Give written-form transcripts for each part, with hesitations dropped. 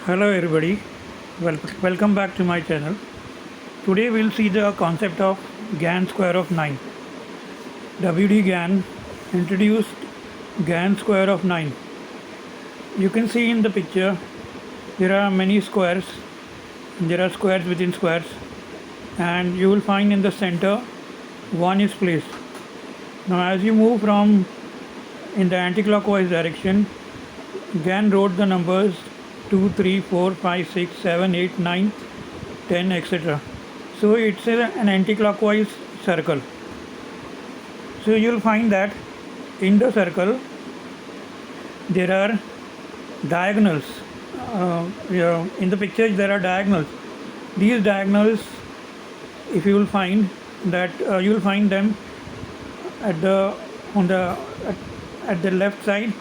Hello everybody, welcome back to my channel. Today we'll see the concept of Gann square of 9. W.D. Gann introduced Gann square of 9. You can see in the picture there are many squares, there are squares within squares, and you will find in the center one is placed. Now as you move from in the anti-clockwise direction, Gann wrote the numbers 2, 3, 4, 5, 6, 7, 8, 9, 10, etc. So it's an anti-clockwise circle. So you'll find that in the circle there are diagonals. In the picture there are diagonals. These diagonals, if you will find that you will find them at the left side,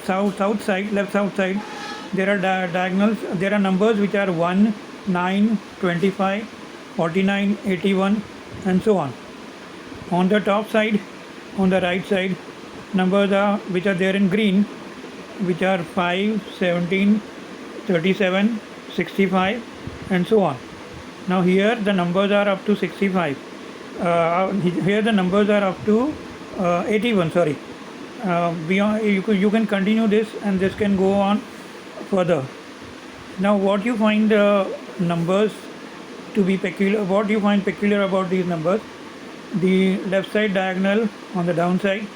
south side. There are diagonals. There are numbers which are 1, 9, 25, 49, 81, and so on. On the top side, on the right side, numbers are which are there in green, which are 5, 17, 37, 65, and so on. Now here the numbers are up to 65. Here the numbers are up to 81. Sorry. Beyond you can continue this, and this can go on further. Now what you find numbers to be peculiar, what you find peculiar about these numbers, the left side diagonal on the downside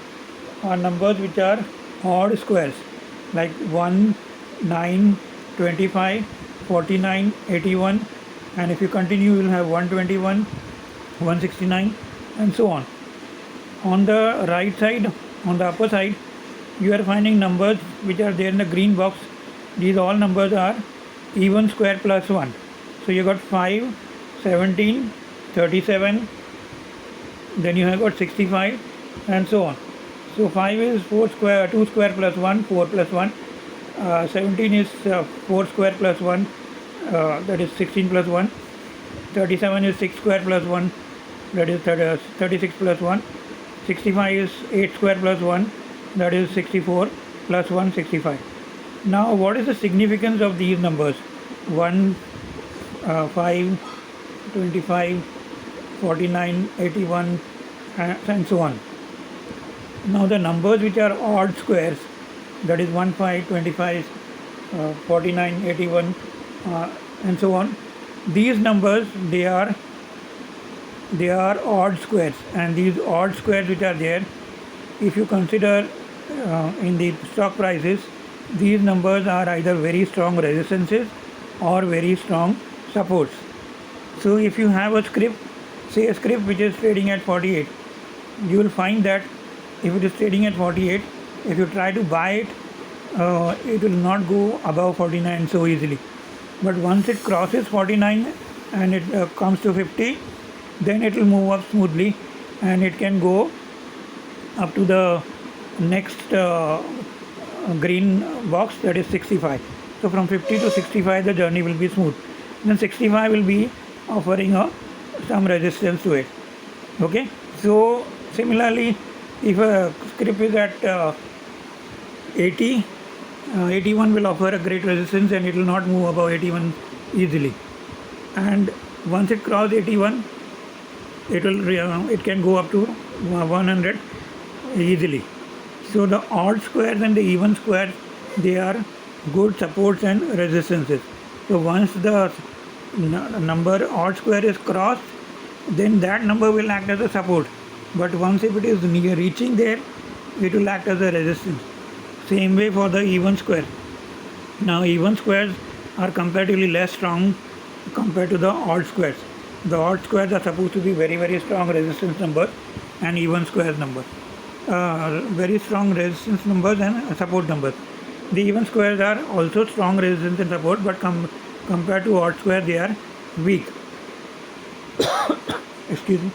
are numbers which are odd squares, like 1, 9, 25, 49, 81, and if you continue you will have 121, 169, and so on. On the right side, on the upper side, you are finding numbers which are there in the green box. These all numbers are even square plus 1. So you got 5, 17, 37, then you have got 65, and so on. So 5 is 4 square, 2 square plus 1, 4 plus 1. 17 is 4 square plus 1, that is 16 plus 1. 37 is 6 square plus 1, that is 36 plus 1. 65 is 8 square plus 1, that is 64, plus 1, 65. Now what is the significance of these numbers? 1, 5, 25, 49, 81, and so on. Now the numbers which are odd squares, that is 1, 5, 25, 49, 81, and so on. These numbers, they are odd squares, and these odd squares which are there, if you consider in the stock prices, these numbers are either very strong resistances or very strong supports. So if you have a script, say a script which is trading at 48, you will find that if it is trading at 48, if you try to buy it, it will not go above 49 so easily. But once it crosses 49 and it comes to 50, then it will move up smoothly, and it can go up to the next green box, that is 65. So from 50 to 65 the journey will be smooth. Then 65 will be offering some resistance to it. Okay. So similarly, if a script is at 80, 81 will offer a great resistance, and it will not move above 81 easily. And once it crosses 81, it can go up to 100 easily. So the odd squares and the even squares, they are good supports and resistances. So once the number odd square is crossed, then that number will act as a support. But once if it is near reaching there, it will act as a resistance. Same way for the even square. Now even squares are comparatively less strong compared to the odd squares. The odd squares are supposed to be very, very strong resistance numbers, and even squares numbers, very strong resistance numbers and support numbers. The even squares are also strong resistance and support, but compared to odd square they are weak. Excuse me.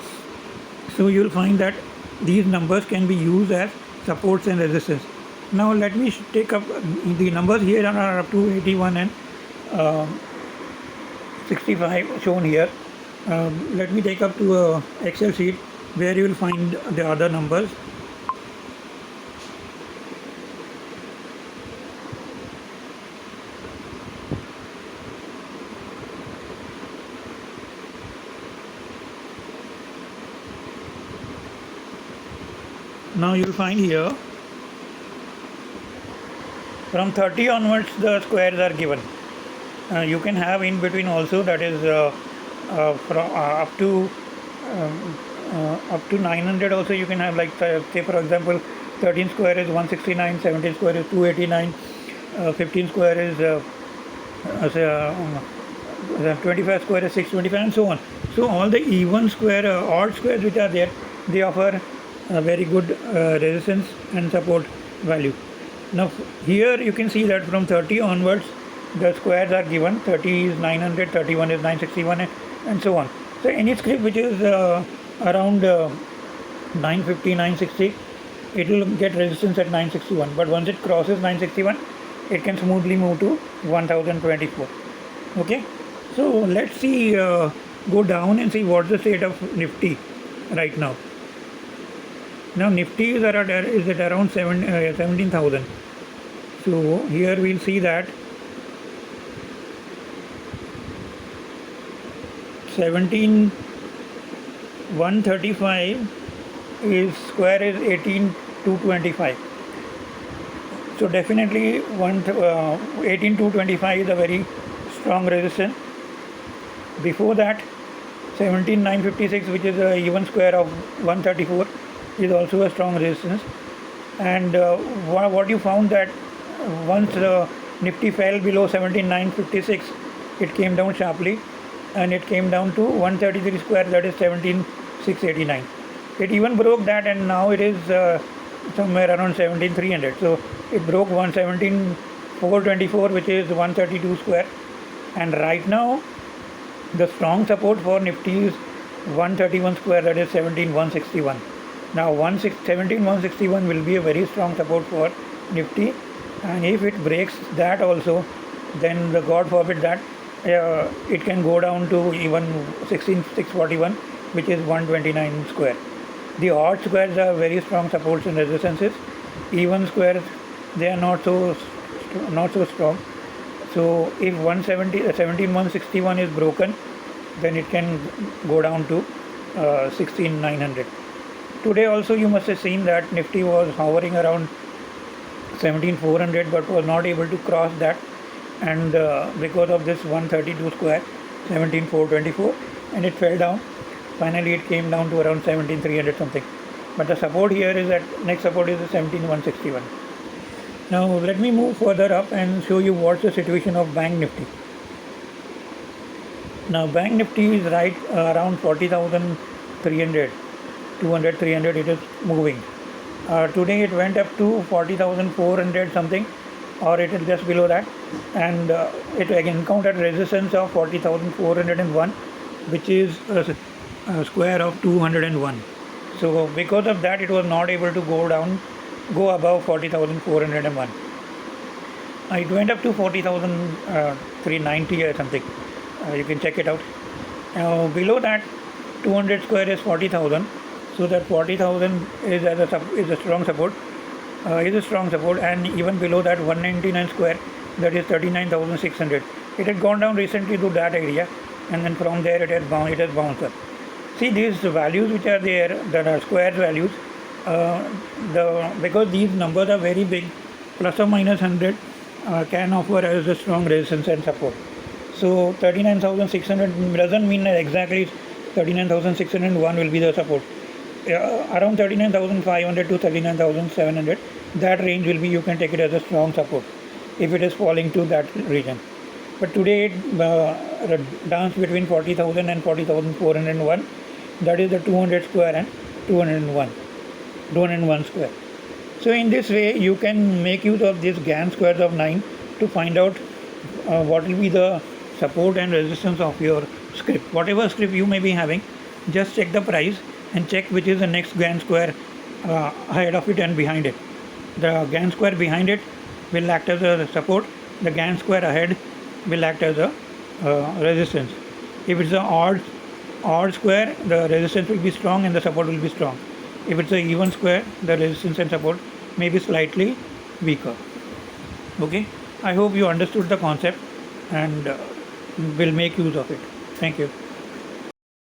So you will find that these numbers can be used as supports and resistance. Now let me take up the numbers here are up to 81 and 65 shown here. Let me take up to a Excel sheet where you will find the other numbers. Now you'll find here from 30 onwards the squares are given. You can have in between also, that is from up to 900 also you can have, like say for example 13 square is 169, 17 square is 289, 15 square is 25 square is 625, and so on. So all the even square, odd squares which are there, they offer a very good resistance and support value. Now here you can see that from 30 onwards the squares are given. 30 is 900, 31 is 961, and so on. So any script which is around 950, 960, it will get resistance at 961, but once it crosses 961 it can smoothly move to 1024. Okay, so let's see, go down and see what's the state of Nifty right now. Now Nifty is at around 17,000. So here we'll see that 17,135 is square is 18,225. So definitely 18,225 is a very strong resistance. Before that 17,956, which is a even square of 134, is also a strong resistance. And what you found that once Nifty fell below 17,956, it came down sharply and it came down to 133 square, that is 17,689. It even broke that, and now it is somewhere around 17,300. So it broke 117,424, which is 132 square, and right now the strong support for Nifty is 131 square, that is 17,161. Now 17,161 will be a very strong support for Nifty, and if it breaks that also, then God forbid that it can go down to even 16,641, which is 129 square. The odd squares are very strong supports and resistances. Even squares, they are not so strong. So if 17,161 is broken, then it can go down to 16,900. Today also you must have seen that Nifty was hovering around 17,400, but was not able to cross that, and because of this 132 square, 17,424, and it fell down. Finally it came down to around 17,300 something. But the support here is that next support is the 17,161. Now let me move further up and show you what's the situation of Bank Nifty. Now Bank Nifty is right around 40,300, 200, 300 it is moving. Today it went up to 40,400 something, or it is just below that, and it again encountered resistance of 40,401, which is a square of 201. So because of that it was not able to go above 40,401. It went up to 40,390 or something. You can check it out. Now below that 200 square is 40,000. So that 40,000 is a strong support. And even below that 199 square, that is 39,600. It had gone down recently to that area, and then from there it has bounced up. See these values which are there, that are square values, because these numbers are very big, plus or minus 100 can offer as a strong resistance and support. So 39,600 doesn't mean that exactly 39,601 will be the support. Around 39,500 to 39,700, that range will be, you can take it as a strong support if it is falling to that region. But today it danced between 40,000 and 40,401, that is the 200 square and 201 square. So in this way you can make use of these Gann squares of 9 to find out what will be the support and resistance of your script. Whatever script you may be having, just check the price and check which is the next Gann square ahead of it and behind it. The Gann square behind it will act as a support. The Gann square ahead will act as a resistance. If it's an odd square, the resistance will be strong and the support will be strong. If it's an even square, the resistance and support may be slightly weaker. Okay, I hope you understood the concept and will make use of it. Thank you.